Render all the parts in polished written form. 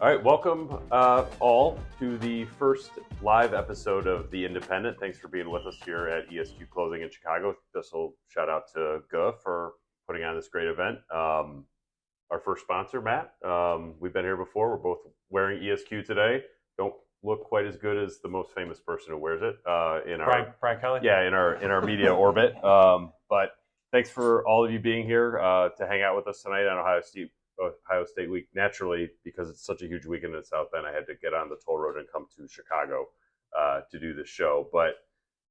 All right, welcome all to the first live episode of The Independent. Thanks for being with us here at ESQ Clothing in Chicago. Special shout out to Guh for putting on this great event. Our first sponsor, Matt. We've been here before. We're both wearing ESQ today. Don't look quite as good as the most famous person who wears it in our Brian Kelly. Yeah, in our media orbit. But thanks for all of you being here to hang out with us tonight on Ohio State week. Naturally, because it's such a huge weekend in South Bend, I had to get on the toll road and come to Chicago to do this show. But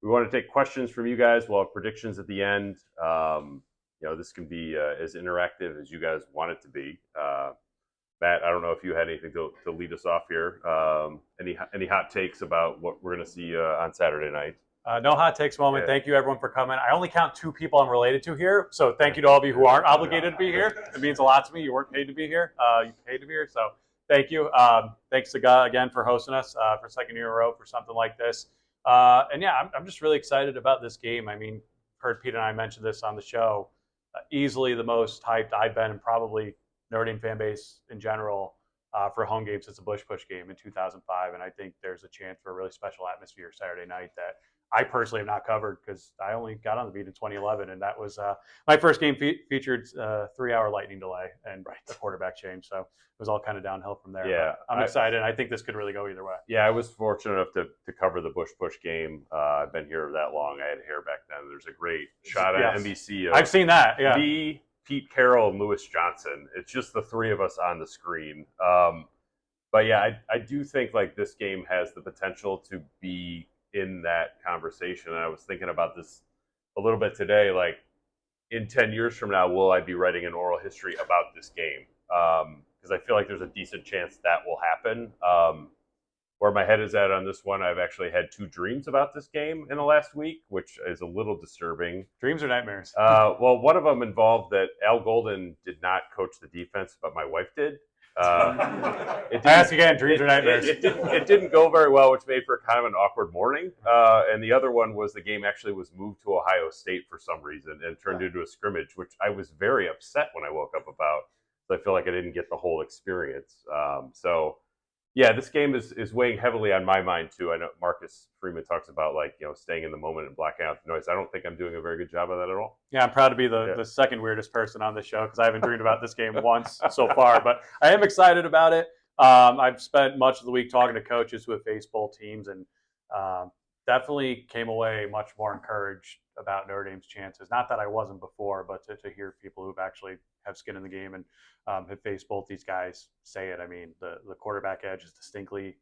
we want to take questions from you guys. We'll have predictions at the end. This can be as interactive as you guys want it to be. Matt, I don't know if you had anything to lead us off here. Any hot takes about what we're going to see on Saturday night? No hot takes moment. Yeah. Thank you, everyone, for coming. I only count 2 people I'm related to here, so thank you to all of you who aren't obligated to be here. It means a lot to me. You weren't paid to be here. You paid to be here, so thank you. Thanks to Guh again for hosting us for second year in a row for something like this. I'm just really excited about this game. I mean, heard Pete and I mention this on the show. Easily the most hyped I've been, and probably Notre Dame fan base in general, for a home game since the Bush Push game in 2005. And I think there's a chance for a really special atmosphere Saturday night that I personally have not covered because I only got on the beat in 2011, and that was my first game featured 3-hour lightning delay and a quarterback change. So it was all kind of downhill from there. Yeah, but I'm excited. I think this could really go either way. Yeah, I was fortunate enough to cover the Bush Push game. I've been here that long. I had hair back then. There's a great shot on NBC. I've seen that. Yeah. Me, Pete Carroll, and Lewis Johnson. It's just the 3 of us on the screen. But yeah, I do think like this game has the potential to be in that conversation. And I was thinking about this a little bit today. Like, in 10 years from now, will I be writing an oral history about this game? Because I feel like there's a decent chance that will happen. Where my head is at on this one, I've actually had 2 dreams about this game in the last week, which is a little disturbing. Dreams or nightmares? Well, one of them involved that Al Golden did not coach the defense, but my wife did. I ask again, dreams or nightmares? It didn't go very well, which made for kind of an awkward morning. And the other one was the game actually was moved to Ohio State for some reason and turned into a scrimmage, which I was very upset when I woke up about. So I feel like I didn't get the whole experience. Yeah, this game is weighing heavily on my mind too. I know Marcus Freeman talks about staying in the moment and blacking out the noise. I don't think I'm doing a very good job of that at all. Yeah, I'm proud to be the second weirdest person on this show because I haven't dreamed about this game once so far, but I am excited about it. I've spent much of the week talking to coaches who have faced both teams, and definitely came away much more encouraged about Notre Dame's chances. Not that I wasn't before, but to hear people who've actually have skin in the game and have faced both these guys say it. I mean, the quarterback edge is distinctly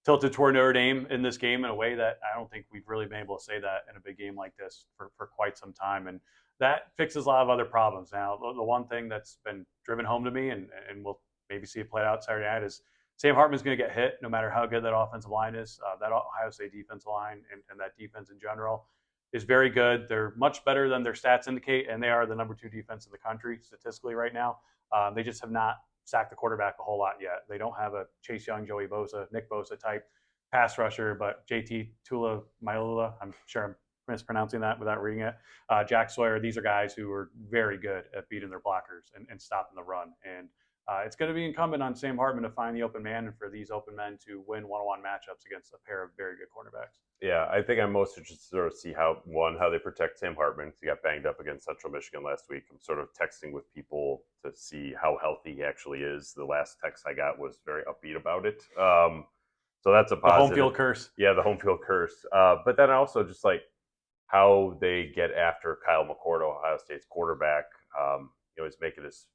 tilted toward Notre Dame in this game in a way that I don't think we've really been able to say that in a big game like this for quite some time. And that fixes a lot of other problems. Now, the one thing that's been driven home to me, and we'll maybe see it play out Saturday night, is Sam Hartman's going to get hit no matter how good that offensive line is. That Ohio State defensive line and that defense in general is very good. They're much better than their stats indicate, and they are the number 2 defense in the country statistically right now. They just have not sacked the quarterback a whole lot yet. They don't have a Chase Young, Joey Bosa, Nick Bosa type pass rusher, but JT Tuimoloau, I'm sure I'm mispronouncing that without reading it, Jack Sawyer, these are guys who are very good at beating their blockers and stopping the run. And it's going to be incumbent on Sam Hartman to find the open man and for these open men to win one-on-one matchups against a pair of very good cornerbacks. Yeah, I think I'm most interested to sort of see how they protect Sam Hartman. He got banged up against Central Michigan last week. I'm sort of texting with people to see how healthy he actually is. The last text I got was very upbeat about it. So that's a positive. The home field curse. Yeah, the home field curse. But then also just like how they get after Kyle McCord, Ohio State's quarterback. He's making his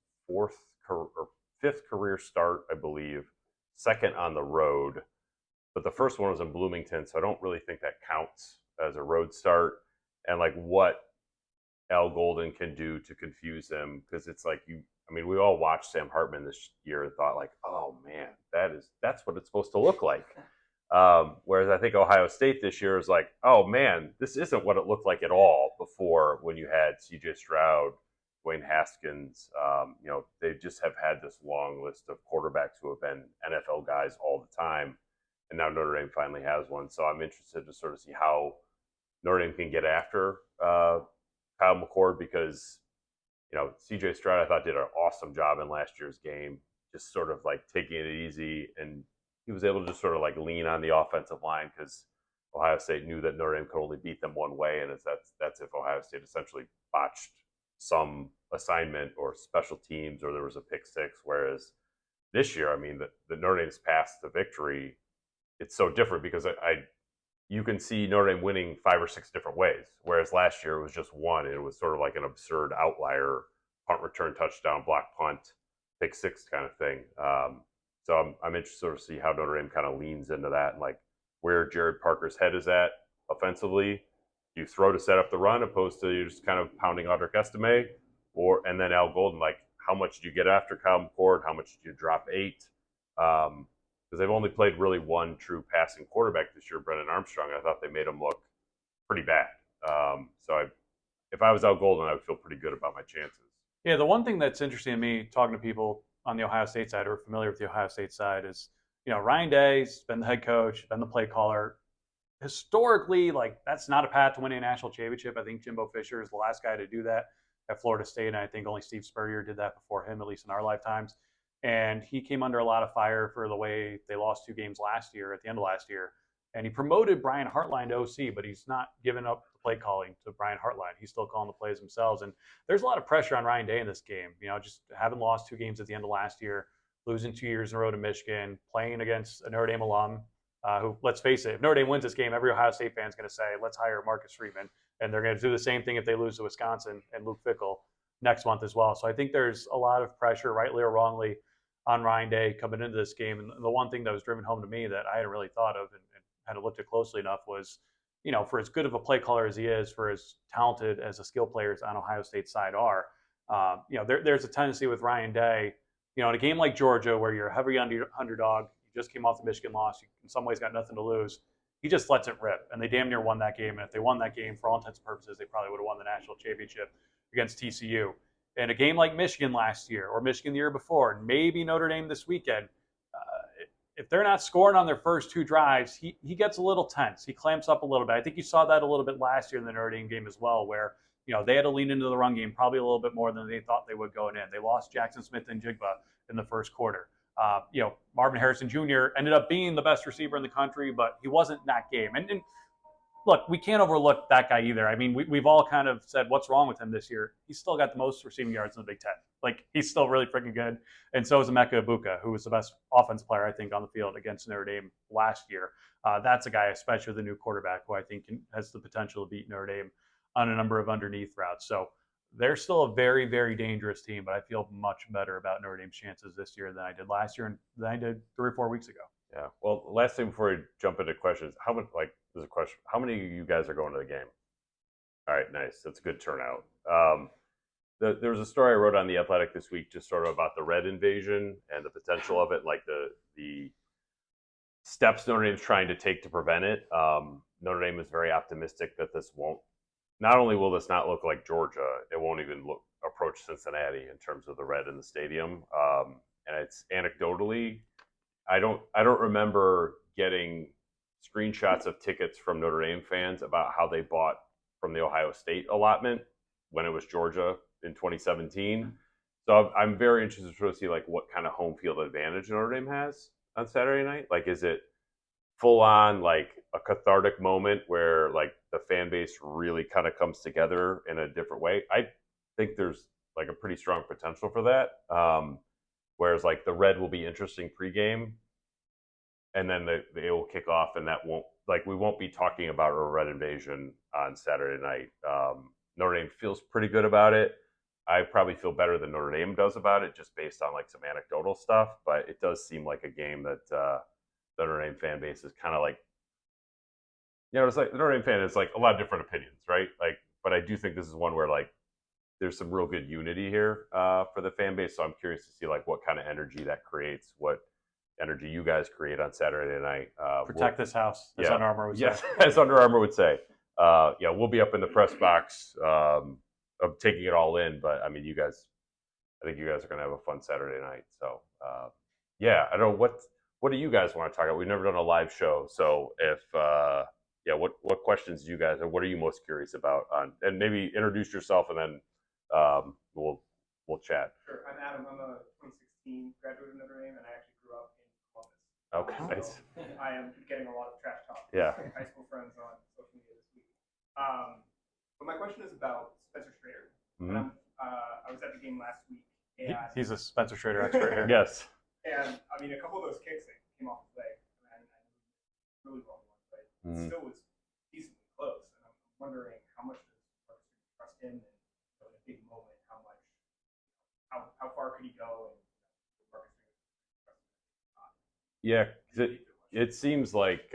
5th career start, I believe, 2nd on the road. But the first one was in Bloomington, so I don't really think that counts as a road start. And like what Al Golden can do to confuse him, because it's like we all watched Sam Hartman this year and thought like, oh man, that's what it's supposed to look like. Whereas I think Ohio State this year is like, oh man, this isn't what it looked like at all before when you had C.J. Stroud, Dwayne Haskins. They just have had this long list of quarterbacks who have been NFL guys all the time. And now Notre Dame finally has one. So I'm interested to sort of see how Notre Dame can get after Kyle McCord because, C.J. Stroud, I thought, did an awesome job in last year's game. just sort of like taking it easy, and he was able to just sort of like lean on the offensive line because Ohio State knew that Notre Dame could only beat them one way, and that's if Ohio State essentially botched some assignment or special teams or there was a pick six. Whereas this year, I mean, the Notre Dame's path to victory, it's so different because you can see Notre Dame winning 5 or 6 different ways, whereas last year it was just one. And it was sort of like an absurd outlier punt return, touchdown, block punt, pick six kind of thing. So I'm interested to see how Notre Dame kind of leans into that and like where Jared Parker's head is at offensively. You throw to set up the run opposed to you just kind of pounding Audric Estime, and then Al Golden, like how much do you get after Kyle McCord? How much do you drop 8? Because they've only played really one true passing quarterback this year, Brennan Armstrong. I thought they made him look pretty bad. If I was Al Golden, I would feel pretty good about my chances. Yeah, the one thing that's interesting to me, talking to people on the Ohio State side who are familiar with the Ohio State side, is Ryan Day's been the head coach, been the play caller. Historically, like that's not a path to winning a national championship. I think Jimbo Fisher is the last guy to do that at Florida State, and I think only Steve Spurrier did that before him, at least in our lifetimes. And he came under a lot of fire for the way they lost 2 games last year, at the end of last year. And he promoted Brian Hartline to OC, but he's not giving up the play calling to Brian Hartline. He's still calling the plays themselves. And there's a lot of pressure on Ryan Day in this game. Just having lost 2 games at the end of last year, losing 2 years in a row to Michigan, playing against a Notre Dame alum, who, let's face it, if Notre Dame wins this game, every Ohio State fan is going to say, let's hire Marcus Freeman. And they're going to do the same thing if they lose to Wisconsin and Luke Fickell next month as well. So I think there's a lot of pressure, rightly or wrongly, on Ryan Day coming into this game. And the one thing that was driven home to me that I hadn't really thought of and hadn't looked at closely enough was, for as good of a play caller as he is, for as talented as the skill players on Ohio State's side are, there's a tendency with Ryan Day, in a game like Georgia where you're a heavy underdog, you just came off the Michigan loss, you in some ways got nothing to lose, he just lets it rip. And they damn near won that game. And if they won that game, for all intents and purposes, they probably would have won the national championship against TCU. In a game like Michigan last year or Michigan the year before, and maybe Notre Dame this weekend, if they're not scoring on their first 2 drives, he gets a little tense. He clamps up a little bit. I think you saw that a little bit last year in the Notre Dame game as well, where they had to lean into the run game probably a little bit more than they thought they would going in. They lost Jackson Smith and Jigba in the first quarter. Marvin Harrison Jr. ended up being the best receiver in the country, but he wasn't that game. And look, we can't overlook that guy either. I mean, we've all kind of said, what's wrong with him this year? He's still got the most receiving yards in the Big Ten. Like, he's still really freaking good. And so is Emeka Ibuka, who was the best offense player, I think, on the field against Notre Dame last year. That's a guy, especially the new quarterback, who I think has the potential to beat Notre Dame on a number of underneath routes. So they're still a very, very dangerous team, but I feel much better about Notre Dame's chances this year than I did last year and than I did 3 or 4 weeks ago. Yeah. Well, last thing before we jump into questions, there's a question. How many of you guys are going to the game? All right, nice. That's a good turnout. There was a story I wrote on The Athletic this week just sort of about the red invasion and the potential of it, like the steps Notre Dame's trying to take to prevent it. Notre Dame is very optimistic that this won't, not only will this not look like Georgia, it won't even approach Cincinnati in terms of the red in the stadium. And it's anecdotally, I don't remember getting screenshots of tickets from Notre Dame fans about how they bought from the Ohio State allotment when it was Georgia in 2017. So I'm very interested to see like what kind of home field advantage Notre Dame has on Saturday night. Like, is it full on like a cathartic moment where like the fan base really kind of comes together in a different way? I think there's like a pretty strong potential for that. Whereas like the red will be interesting pregame, and then they will kick off, and that won't, like, we won't be talking about a red invasion on Saturday night. Notre Dame feels pretty good about it. I probably feel better than Notre Dame does about it, just based on like some anecdotal stuff. But it does seem like a game that the Notre Dame fan base is kind of like, it's like the Notre Dame fan is like a lot of different opinions, right? Like, but I do think this is one where like there's some real good unity here for the fan base. So I'm curious to see like what kind of energy that creates, what energy you guys create on Saturday night. Protect this house, as Under Armour would say. Yes, as Under Armour would say. We'll be up in the press box of taking it all in. But I mean, I think you guys are going to have a fun Saturday night. So I don't know, what do you guys want to talk about? We've never done a live show, so if what questions do you guys, or what are you most curious about? And maybe introduce yourself, and then we'll chat. Sure. I'm Adam. I'm a 2016 graduated Notre Dame, and I actually grew up in Columbus. Okay, so nice. I am getting a lot of trash talk from Yeah. high school friends on social media this week. But my question is about Spencer Schrader. Mm-hmm. And I was at the game last week. And He's a Spencer Schrader expert here. Yes. And I mean, a couple of those kicks that came off his leg, I really wrong one, but it still was decently close. And I'm wondering how much does Marcus trust him, and in a big moment, how far could he go, and Marcus trust him? Yeah, it seems like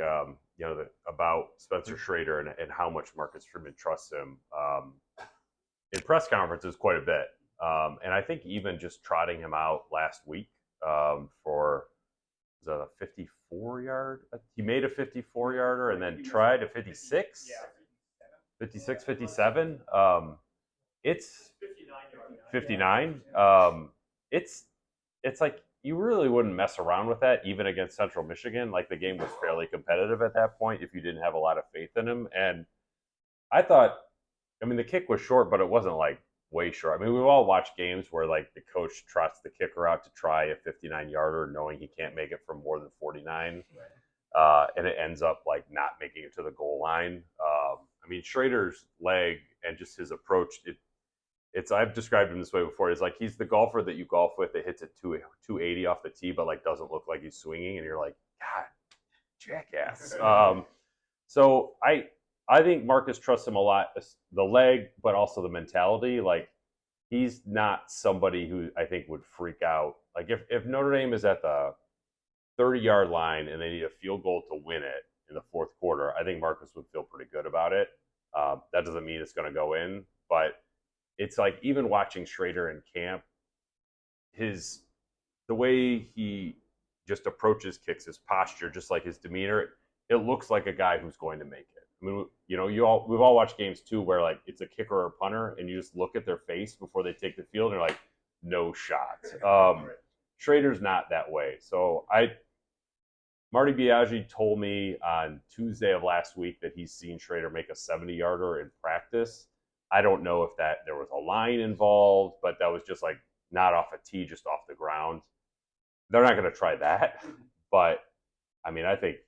about Spencer Schrader and how much Marcus Freeman trusts him in press conferences quite a bit. And I think even just trotting him out last week for a 54-yard. He made a 54-yarder and then tried a 56. Yeah, 56, 57. It's 59. It's like you really wouldn't mess around with that even against Central Michigan. Like the game was fairly competitive at that point if you didn't have a lot of faith in him. And I thought, I mean, the kick was short, but it wasn't like way short. I mean, we've all watched games where like the coach trots the kicker out to try a 59-yarder knowing he can't make it from more than 49. And it ends up like not making it to the goal line. I mean, Schrader's leg and just his approach, it's I've described him this way before. It's like he's the golfer that you golf with that hits it 280 off the tee, but like doesn't look like he's swinging, and you're like, God, jackass. So I think Marcus trusts him a lot, the leg, but also the mentality. Like he's not somebody who I think would freak out. Like if Notre Dame is at the 30-yard line and they need a field goal to win it in the fourth quarter, I think Marcus would feel pretty good about it. That doesn't mean it's going to go in, but it's like even watching Schrader in camp, the way he just approaches kicks, his posture, just like his demeanor, it looks like a guy who's going to make it. I mean, we've all watched games too where like it's a kicker or a punter, and you just look at their face before they take the field, and they're like, no shot. Schrader's not that way. So Marty Biaggi told me on Tuesday of last week that he's seen Schrader make a 70-yarder in practice. I don't know if there was a line involved, but that was just like not off a tee, just off the ground. They're not going to try that, but I mean, I think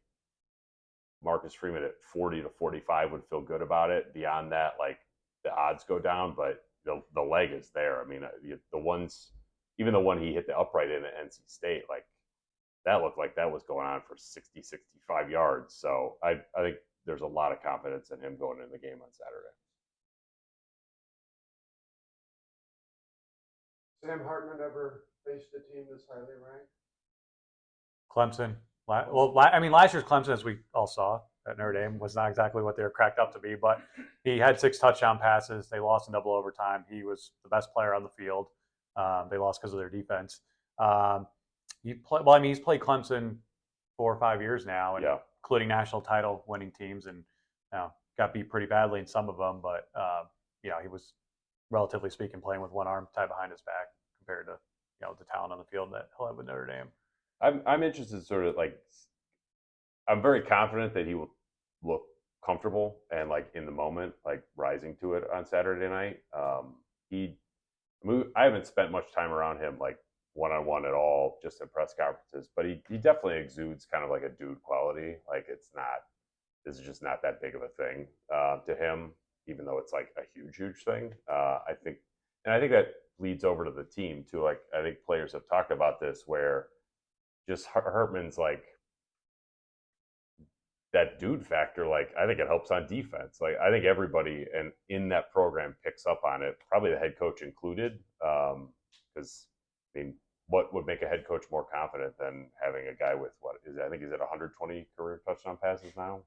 Marcus Freeman at 40 to 45 would feel good about it. Beyond that, like the odds go down, but the leg is there. I mean, even the one he hit the upright in at NC State, like that looked like that was going on for 60, 65 yards. So I think there's a lot of confidence in him going into the game on Saturday. Sam Hartman ever faced a team this highly ranked? Clemson. I mean, last year's Clemson, as we all saw at Notre Dame, was not exactly what they were cracked up to be, but he had 6 touchdown passes. They lost in double overtime. He was the best player on the field. They lost because of their defense. He's played Clemson 4 or 5 years now, and including national title winning teams, and got beat pretty badly in some of them. But he was, relatively speaking, playing with one arm tied behind his back compared to the talent on the field that he'll have with Notre Dame. I'm interested, sort of like, I'm very confident that he will look comfortable and like in the moment, like rising to it on Saturday night. I haven't spent much time around him like one-on-one at all, just in press conferences, but he definitely exudes kind of like a dude quality. Like this is just not that big of a thing to him, even though it's like a huge thing. I think that leads over to the team too. Like I think players have talked about this where just Hartman's like that dude factor. Like I think it helps on defense. Like I think everybody in that program picks up on it, probably the head coach included. Because I mean, what would make a head coach more confident than having a guy with I think he's at 120 career touchdown passes now.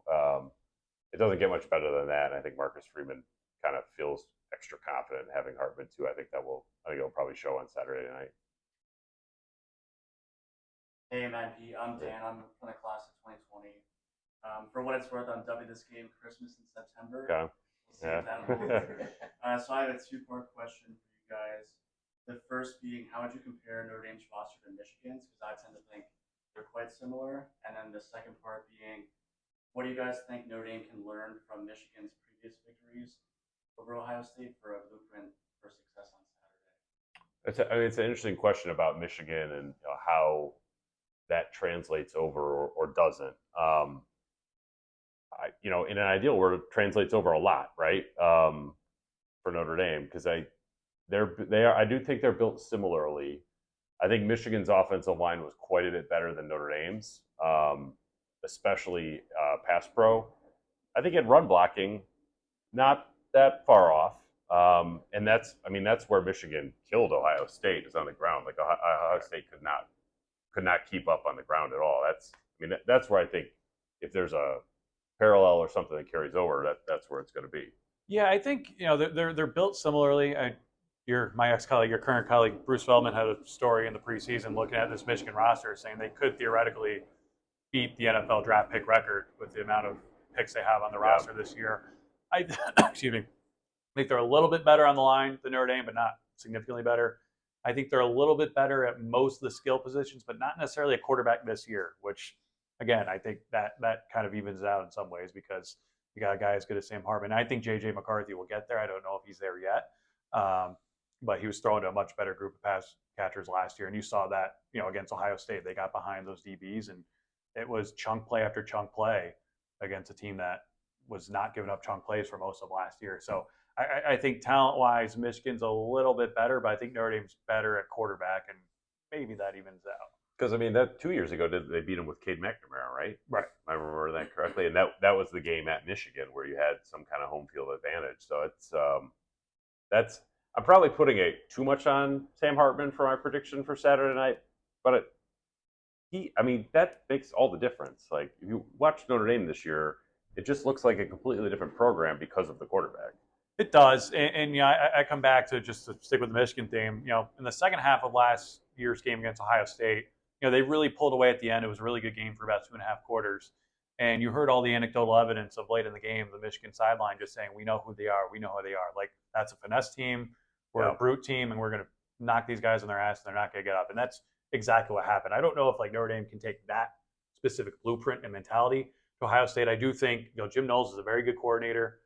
It doesn't get much better than that. And I think Marcus Freeman kind of feels extra confident having Hartman too. I think it'll probably show on Saturday night. Hey, man, Pete. I'm Dan. I'm from the class of 2020. For what it's worth, I'm dubbing this game Christmas in September. Okay. So I have a 2-part question for you guys. The first being, how would you compare Notre Dame's roster to Michigan's? Because I tend to think they're quite similar. And then the second part being, what do you guys think Notre Dame can learn from Michigan's previous victories over Ohio State for a blueprint for success on Saturday? It's an interesting question about Michigan and how that translates over or doesn't. In an ideal world, it translates over a lot, right? For Notre Dame, because I do think they're built similarly. I think Michigan's offensive line was quite a bit better than Notre Dame's, especially pass pro. I think in run blocking, not that far off. And that's where Michigan killed Ohio State, is on the ground. Like Ohio State could not keep up on the ground at all. That's where I think if there's a parallel or something that carries over, that's where it's going to be. Yeah, I think they're built similarly. My ex-colleague, your current colleague, Bruce Feldman, had a story in the preseason looking at this Michigan roster saying they could theoretically beat the NFL draft pick record with the amount of picks they have on the roster this year. Excuse me. I think they're a little bit better on the line than Notre Dame, but not significantly better. I think they're a little bit better at most of the skill positions, but not necessarily a quarterback this year, which, again, I think that kind of evens it out in some ways because you got a guy as good as Sam Hartman. I think J.J. McCarthy will get there. I don't know if he's there yet. But he was thrown to a much better group of pass catchers last year. And you saw that, against Ohio State. They got behind those DBs, and it was chunk play after chunk play against a team that was not giving up chunk plays for most of last year. So I think talent-wise, Michigan's a little bit better, but I think Notre Dame's better at quarterback, and maybe that evens out. Because, that 2 years ago, they beat him with Cade McNamara, right? Right. I remember that correctly. And that was the game at Michigan where you had some kind of home field advantage. So it's I'm probably putting too much on Sam Hartman for my prediction for Saturday night, but that makes all the difference. Like, if you watch Notre Dame this year, it just looks like a completely different program because of the quarterback. It does, and I come back to just to stick with the Michigan theme. In the second half of last year's game against Ohio State, they really pulled away at the end. It was a really good game for about 2.5 quarters. And you heard all the anecdotal evidence of late in the game, the Michigan sideline just saying, we know who they are. We know who they are. Like, that's a finesse team. We're a brute team, and we're going to knock these guys on their ass, and they're not going to get up. And that's exactly what happened. I don't know if Notre Dame can take that specific blueprint and mentality to Ohio State. I do think Jim Knowles is a very good coordinator.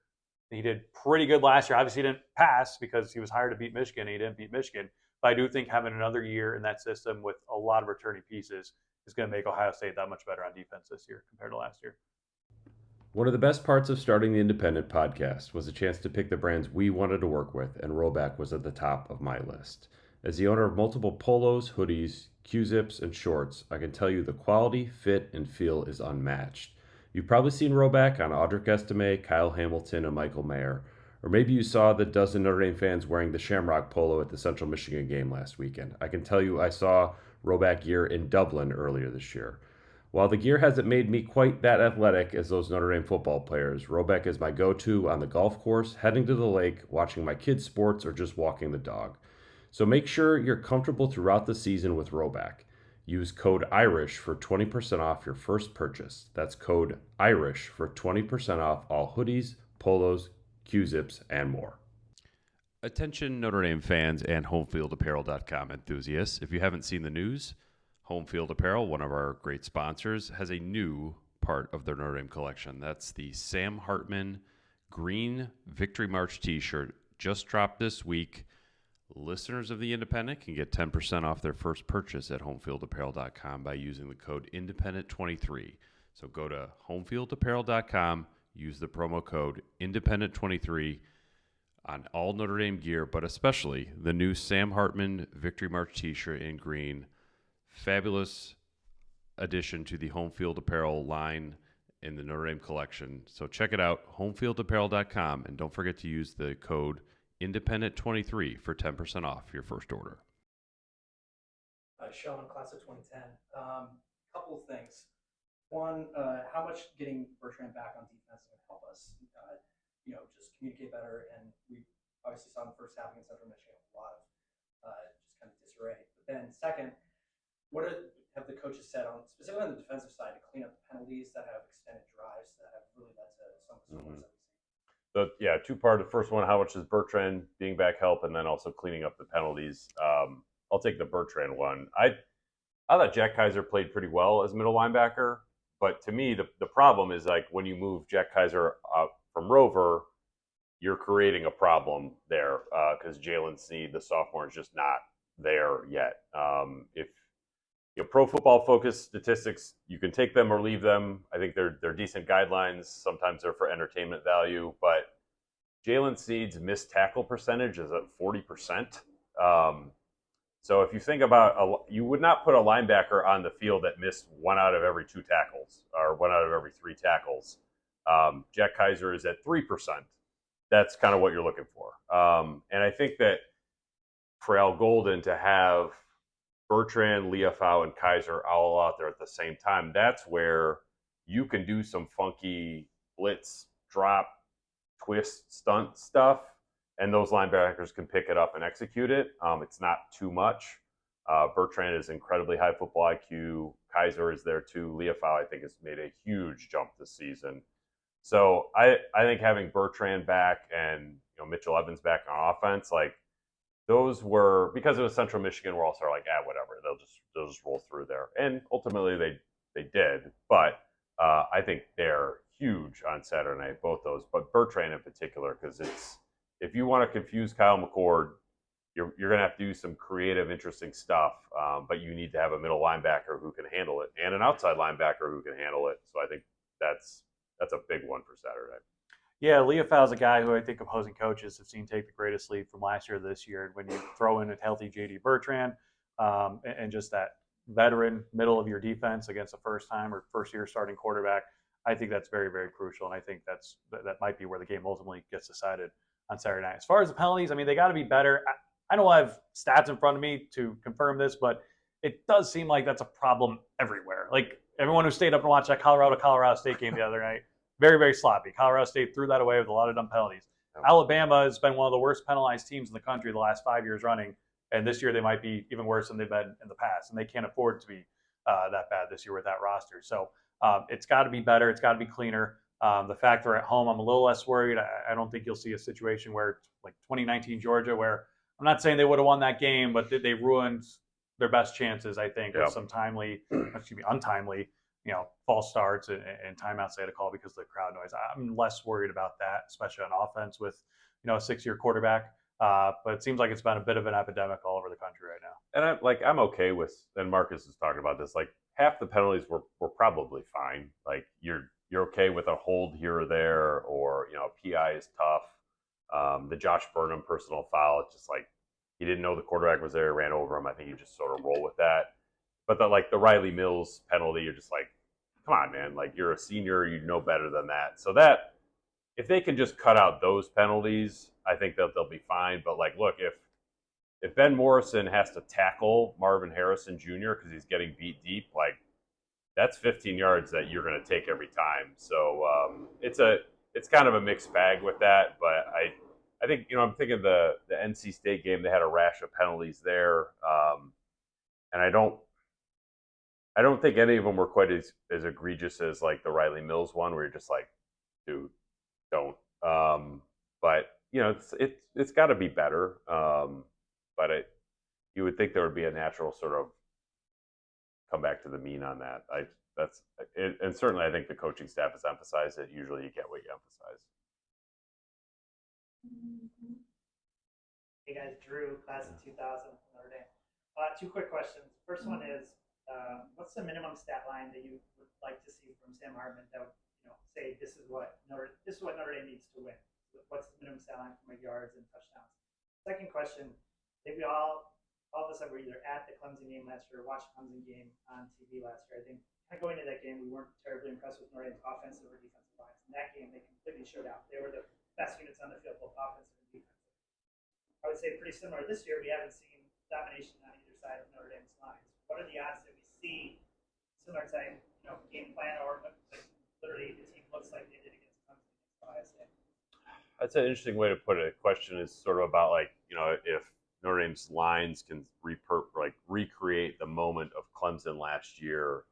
He did pretty good last year. Obviously, he didn't pass because he was hired to beat Michigan, and he didn't beat Michigan. But I do think having another year in that system with a lot of returning pieces is going to make Ohio State that much better on defense this year compared to last year. One of the best parts of starting the Independent podcast was a chance to pick the brands we wanted to work with, and Roback was at the top of my list. As the owner of multiple polos, hoodies, Q-zips, and shorts, I can tell you the quality, fit, and feel is unmatched. You've probably seen Roback on Audric Estime, Kyle Hamilton, and Michael Mayer. Or maybe you saw the dozen Notre Dame fans wearing the Shamrock polo at the Central Michigan game last weekend. I can tell you I saw Roback gear in Dublin earlier this year. While the gear hasn't made me quite that athletic as those Notre Dame football players, Roback is my go-to on the golf course, heading to the lake, watching my kids' sports, or just walking the dog. So make sure you're comfortable throughout the season with Roback. Use code IRISH for 20% off your first purchase. That's code IRISH for 20% off all hoodies, polos, Q-zips, and more. Attention Notre Dame fans and HomefieldApparel.com enthusiasts. If you haven't seen the news, Home Field Apparel, one of our great sponsors, has a new part of their Notre Dame collection. That's the Sam Hartman green Victory March t-shirt. Just dropped this week. Listeners of The Independent can get 10% off their first purchase at HomefieldApparel.com by using the code INDEPENDENT23. So go to HomefieldApparel.com, use the promo code INDEPENDENT23 on all Notre Dame gear, but especially the new Sam Hartman Victory March t-shirt in green. Fabulous addition to the Home Field Apparel line in the Notre Dame collection. So check it out, HomefieldApparel.com, and don't forget to use the code INDEPENDENT23 for 10% off your first order. Sean, class of 2010. Couple of things. One, how much getting Bertrand back on defense is going to help us, just communicate better. And we obviously saw in the first half against Central Michigan a lot of just kind of disarray. But then second, what have the coaches said specifically on the defensive side to clean up the penalties that have extended drives that have really led to some of the scores that we've seen? Two-part. The first one, how much does Bertrand being back help, and then also cleaning up the penalties. I'll take the Bertrand one. I thought Jack Kaiser played pretty well as middle linebacker, but to me, the problem is like when you move Jack Kaiser from Rover, you're creating a problem there because Jalen Sneed, the sophomore, is just not there yet. If Pro Football Focus statistics, you can take them or leave them. I think they're decent guidelines. Sometimes they're for entertainment value, but Jalen Snead's missed tackle percentage is at 40%. So if you think about, you would not put a linebacker on the field that missed 1 out of every 2 tackles or 1 out of every 3 tackles. Jack Kaiser is at 3%. That's kind of what you're looking for. And I think that for Al Golden to have Bertrand, Leafau, and Kaiser all out there at the same time, that's where you can do some funky blitz, drop, twist, stunt stuff, and those linebackers can pick it up and execute it. It's not too much. Bertrand is incredibly high football IQ. Kaiser is there too. Leafau, I think, has made a huge jump this season. So I think having Bertrand back and Mitchell Evans back on offense, like those were, because it was Central Michigan, we're all sort of like, whatever, they'll just roll through there, and ultimately they did. But I think they're huge on Saturday night, both those, but Bertrand in particular, because if you want to confuse Kyle McCord, you're going to have to do some creative, interesting stuff, but you need to have a middle linebacker who can handle it and an outside linebacker who can handle it. So I think that's a big one for Saturday. Yeah, Leafau is a guy who I think opposing coaches have seen take the greatest leap from last year to this year. And when you throw in a healthy J.D. Bertrand and just that veteran middle of your defense against a first-time or first-year starting quarterback, I think that's very, very crucial. And I think that might be where the game ultimately gets decided on Saturday night. As far as the penalties, I mean, they got to be better. I don't have stats in front of me to confirm this, but it does seem like that's a problem everywhere. Like everyone who stayed up and watched that Colorado State game the other night, very, very sloppy. Colorado State threw that away with a lot of dumb penalties. Alabama has been one of the worst penalized teams in the country the last 5 years running, and this year they might be even worse than they've been in the past, and they can't afford to be that bad this year with that roster. So it's got to be better. It's got to be cleaner. The fact they're at home, I'm a little less worried. I don't think you'll see a situation where, like 2019 Georgia, where I'm not saying they would have won that game, but they ruined their best chances, I think, with some untimely, false starts and timeouts they had to call because of the crowd noise. I'm less worried about that, especially on offense with, a 6-year quarterback. But it seems like it's been a bit of an epidemic all over the country right now. And I'm okay with, and Marcus is talking about this, like half the penalties were probably fine. Like you're okay with a hold here or there, or PI is tough. The Josh Burnham personal foul, it's just like he didn't know the quarterback was there, ran over him. I think you just sort of roll with that. But the Riley Mills penalty, you're just like, come on, man! Like you're a senior, you know better than that. So that if they can just cut out those penalties, I think that they'll be fine. But like, look, if Ben Morrison has to tackle Marvin Harrison Jr. because he's getting beat deep, like that's 15 yards that you're going to take every time. So it's kind of a mixed bag with that. But I think I'm thinking the NC State game, they had a rash of penalties there, and I don't think any of them were quite as egregious as like the Riley Mills one, where you're just like, dude, don't. But it's got to be better. But you would think there would be a natural sort of come back to the mean on that. And certainly I think the coaching staff has emphasized it. Usually you get what you emphasize. Hey guys, Drew, class of 2000, Notre Dame. 2 quick questions. First one is, what's the minimum stat line that you would like to see from Sam Hartman that would, say this is what Notre Dame needs to win? What's the minimum stat line for yards and touchdowns? Second question, I think we all of us that were either at the Clemson game last year or watched the Clemson game on TV last year, I think kind of going into that game, we weren't terribly impressed with Notre Dame's offensive or defensive lines. In that game, they completely showed out. They were the best units on the field, both offensive and defensive. I would say pretty similar this year. We haven't seen domination on either side of Notre Dame's lines. What are the odds that we see similar type, game plan, or literally the team looks like they did against Clemson against Ohio State? That's an interesting way to put it. The question is sort of about like, if Notre Dame's lines can recreate the moment of Clemson last year.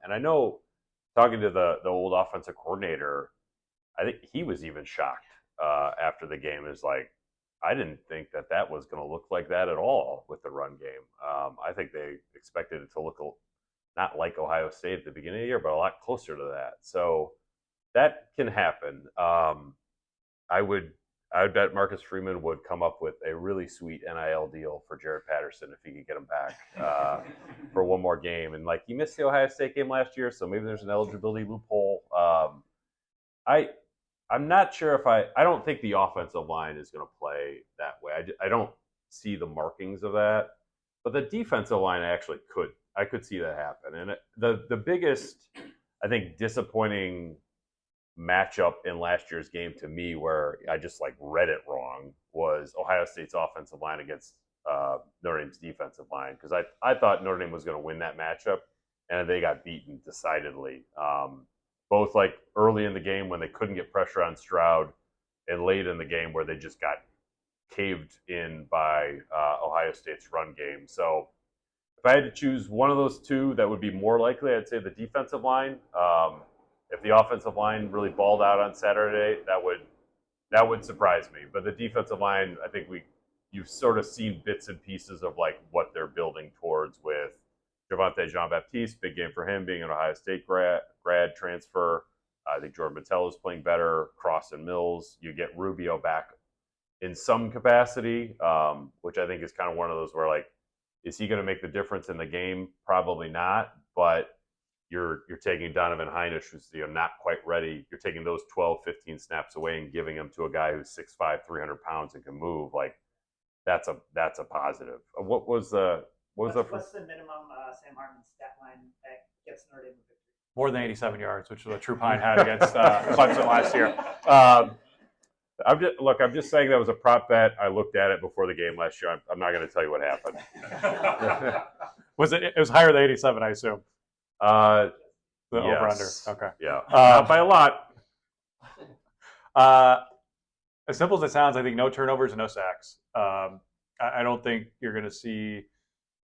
And I know talking to the old offensive coordinator, I think he was even shocked after the game. Is like, I didn't think that was going to look like that at all with the run game. I think they expected it to look not like Ohio State at the beginning of the year, but a lot closer to that. So that can happen. I would I bet Marcus Freeman would come up with a really sweet NIL deal for Jared Patterson if he could get him back for one more game. And like, he missed the Ohio State game last year, so maybe there's an eligibility loophole. I'm not sure if I don't think the offensive line is going to play that way. I don't see the markings of that, but the defensive line I could see that happen. And the biggest, I think, disappointing matchup in last year's game to me, where I just like read it wrong, was Ohio State's offensive line against Notre Dame's defensive line, because I thought Notre Dame was going to win that matchup, and they got beaten decidedly. Both like early in the game when they couldn't get pressure on Stroud, and late in the game where they just got caved in by Ohio State's run game. So if I had to choose one of those two that would be more likely, I'd say the defensive line. If the offensive line really balled out on Saturday, that would surprise me. But the defensive line, I think you've sort of seen bits and pieces of like what they're building towards with Javonte Jean-Baptiste, big game for him, being an Ohio State grad transfer. I think Jordan Mattel is playing better. Cross and Mills. You get Rubio back in some capacity, which I think is kind of one of those where, like, is he going to make the difference in the game? Probably not. But you're taking Donovan Hinish, who's not quite ready. You're taking those 12, 15 snaps away and giving them to a guy who's 6'5", 300 pounds and can move. Like, that's a positive. What's the minimum Sam Hartman stat line that gets Notre Dame the victory? More than 87 yards, which is what True Pine had against Clemson last year. I'm just saying that was a prop bet. I looked at it before the game last year. I'm not going to tell you what happened. It was higher than 87, I assume. The over under. Okay. Yeah. Not by a lot. As simple as it sounds, I think no turnovers and no sacks. I don't think you're going to see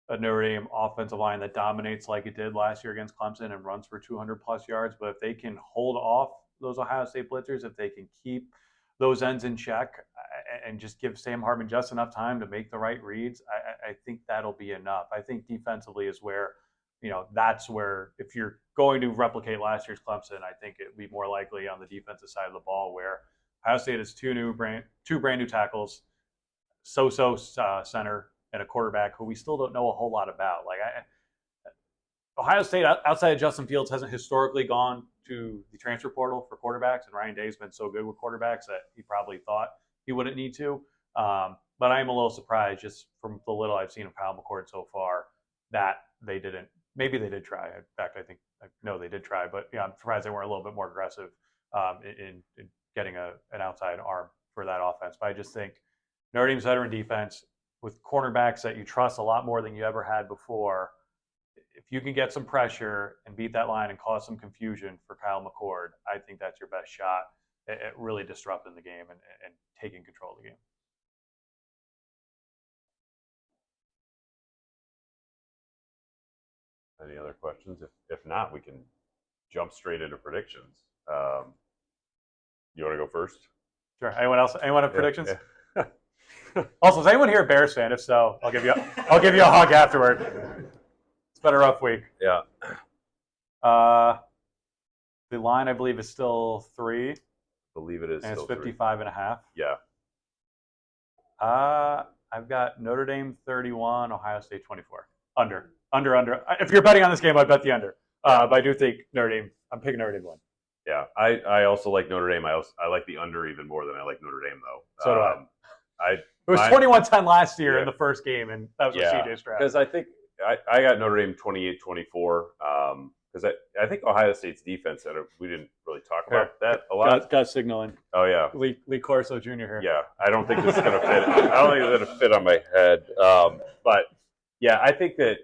a Notre Dame offensive line that dominates like it did last year against Clemson and runs for 200 plus yards. But if they can hold off those Ohio State blitzers, if they can keep those ends in check and just give Sam Hartman just enough time to make the right reads, I think that'll be enough. I think defensively is where, that's where, if you're going to replicate last year's Clemson, I think it'd be more likely on the defensive side of the ball, where Ohio State has two brand new tackles, center, and a quarterback who we still don't know a whole lot about. Like, Ohio State, outside of Justin Fields, hasn't historically gone to the transfer portal for quarterbacks, and Ryan Day's been so good with quarterbacks that he probably thought he wouldn't need to. But I am a little surprised, just from the little I've seen of Kyle McCord so far, that they didn't. Maybe they did try. In fact, I know they did try, but I'm surprised they weren't a little bit more aggressive in getting an outside arm for that offense. But I just think Notre Dame's veteran defense, with cornerbacks that you trust a lot more than you ever had before, if you can get some pressure and beat that line and cause some confusion for Kyle McCord, I think that's your best shot at really disrupting the game and taking control of the game. Any other questions? If not, we can jump straight into predictions. You want to go first? Sure. Anyone else? Anyone have predictions? Yeah. Also, is anyone here a Bears fan? If so, I'll give you a hug afterward. It's been a rough week. Yeah. The line, I believe, is still 3. I believe it is. And still it's 55.5. Yeah. I've got Notre Dame 31, Ohio State 24. Under. If you're betting on this game, I bet the under. But I do think Notre Dame. I'm picking Notre Dame to win. Yeah, I also like Notre Dame. I like the under even more than I like Notre Dame, though. So do I. It was 21-10 last year in the first game, and that was with CJ Stroud. Because I think I got Notre Dame 28-24. Because I think Ohio State's defense, we didn't really talk about that a lot. Got signaling. Oh, yeah. Lee Corso Jr. here. Yeah, I don't think this is going to fit. I don't think it's going to fit on my head. But, yeah, I think that,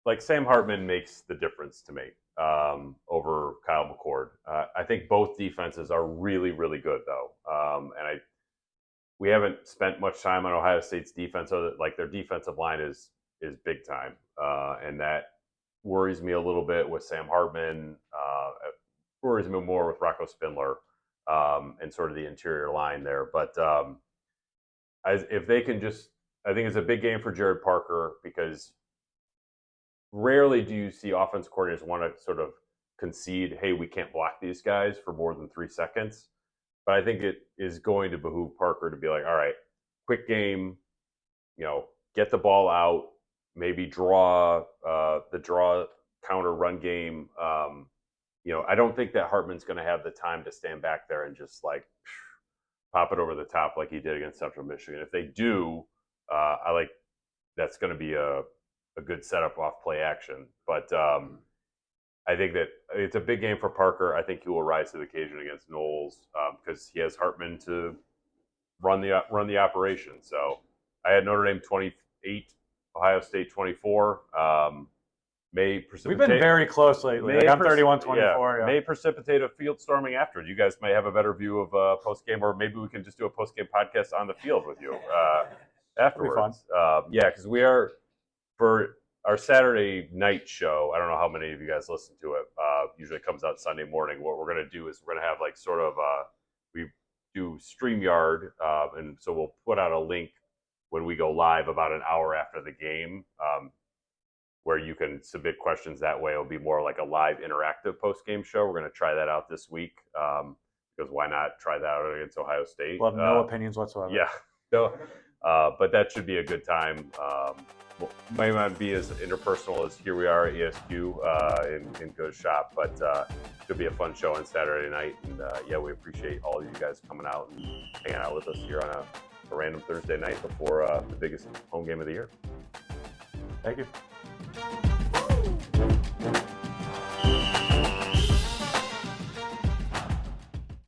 like, Sam Hartman makes the difference to me over Kyle McCord. I think both defenses are really, really good, though. And we haven't spent much time on Ohio State's defense, so that, like, their defensive line is big time. And that worries me a little bit with Sam Hartman. Worries me more with Rocco Spindler and sort of the interior line there. But if they can I think it's a big game for Jared Parker, because rarely do you see offense coordinators want to sort of concede, hey, we can't block these guys for more than 3 seconds. but I think it is going to behoove Parker to be like, all right, quick game, get the ball out, maybe draw the draw counter run game. I don't think that Hartman's going to have the time to stand back there and just like pop it over the top like he did against Central Michigan. If they do, I like that's going to be a good setup off play action. But I think that it's a big game for Parker. I think he will rise to the occasion against Knowles because he has Hartman to run the operation. So I had Notre Dame 28, Ohio State 24. May precipitate. We've been very close lately. Like I'm 31-24. Yeah. May precipitate a field storming afterwards. You guys may have a better view of post game, or maybe we can just do a post game podcast on the field with you afterwards. Because we are for our Saturday night show. I don't know how many of you guys listen to it. Usually it comes out Sunday morning. What we're going to do is we're going to have like sort of we do StreamYard, and so we'll put out a link when we go live about an hour after the game. Where you can submit questions that way. It'll be more like a live interactive post-game show. We're going to try that out this week because why not try that out against Ohio State? We'll have no opinions whatsoever. Yeah. No, but that should be a good time. Might not be as interpersonal as here we are at ESQ in Good Shop, but should be a fun show on Saturday night. And we appreciate all of you guys coming out and hanging out with us here on a random Thursday night before the biggest home game of the year. Thank you.